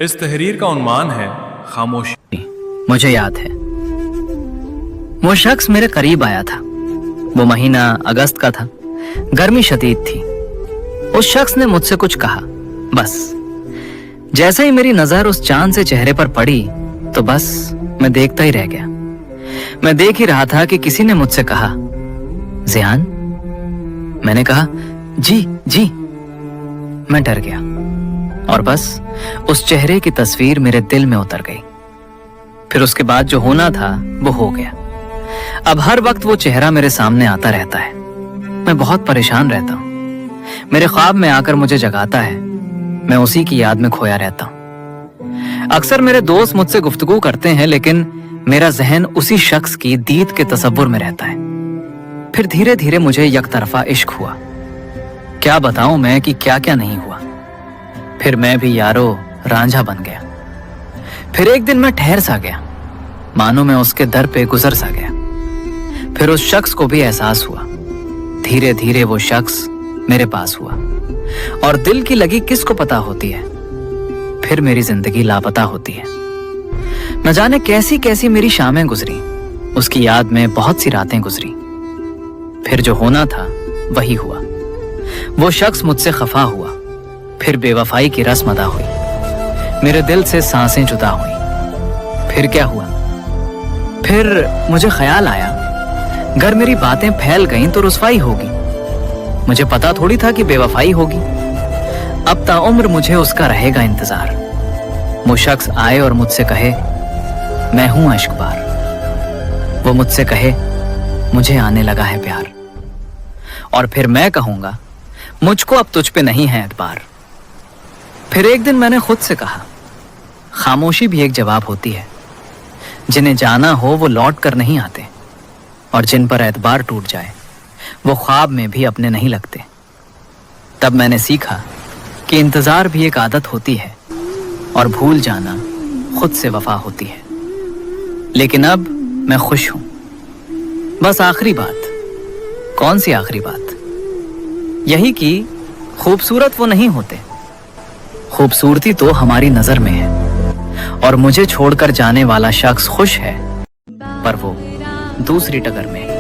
इस तहरीर का उन्वान है खामोशी। मुझे याद है वो शख्स मेरे करीब आया था। वो महीना अगस्त का था, गर्मी शदीद थी। उस शख्स ने मुझसे कुछ कहा। बस जैसे ही मेरी नजर उस चांद से चेहरे पर पड़ी तो बस मैं देखता ही रह गया। मैं देख ही रहा था कि किसी ने मुझसे कहा, ज़ियान। मैंने कहा, जी जी। मैं डर गया और बस उस चेहरे की तस्वीर मेरे दिल में उतर गई। फिर उसके बाद जो होना था वो हो गया। अब हर वक्त वो चेहरा मेरे सामने आता रहता है। मैं बहुत परेशान रहता हूँ। मेरे ख्वाब में आकर मुझे जगाता है। मैं उसी की याद में खोया रहता हूँ। अक्सर मेरे दोस्त मुझसे गुफ्तगू करते हैं, लेकिन मेरा जहन उसी शख्स की दीद के तसव्वुर में रहता है। फिर धीरे धीरे मुझे यकतरफा इश्क हुआ। क्या बताऊं मैं कि क्या क्या नहीं हुआ। फिर मैं भी यारो रांझा बन गया। फिर एक दिन मैं ठहर सा गया, मानो मैं उसके दर पे गुजर सा गया। फिर उस शख्स को भी एहसास हुआ। धीरे धीरे वो शख्स मेरे पास हुआ। और दिल की लगी किसको पता होती है। फिर मेरी जिंदगी लापता होती है। न जाने कैसी कैसी मेरी शामें गुजरी। उसकी याद में बहुत सी रातें गुजरी। फिर जो होना था वही हुआ। वो शख्स मुझसे खफा हुआ। फिर बेवफाई की रस्म अदा हुई। मेरे दिल से सांसें जुदा हुई। फिर क्या हुआ? फिर मुझे ख्याल आया, अगर मेरी बातें फैल गईं तो रुसवाई होगी। मुझे पता थोड़ी था कि बेवफाई होगी। अब ताउम्र मुझे उसका रहेगा इंतजार। वो शख्स आए और मुझसे कहे, मैं हूं अश्कबार। वो मुझसे कहे, मुझे आने लगा है प्यार। और फिर मैं कहूंगा, मुझको अब तुझ पे नहीं है एतबार। फिर एक दिन मैंने खुद से कहा, खामोशी भी एक जवाब होती है। जिन्हें जाना हो वो लौट कर नहीं आते, और जिन पर एतबार टूट जाए वो ख्वाब में भी अपने नहीं लगते। तब मैंने सीखा कि इंतजार भी एक आदत होती है, और भूल जाना खुद से वफा होती है। लेकिन अब मैं खुश हूं। बस आखिरी बात। कौन सी आखिरी बात? यही कि खूबसूरत वो नहीं होते, खूबसूरती तो हमारी नजर में है। और मुझे छोड़कर जाने वाला शख्स खुश है, पर वो दूसरी टगर में।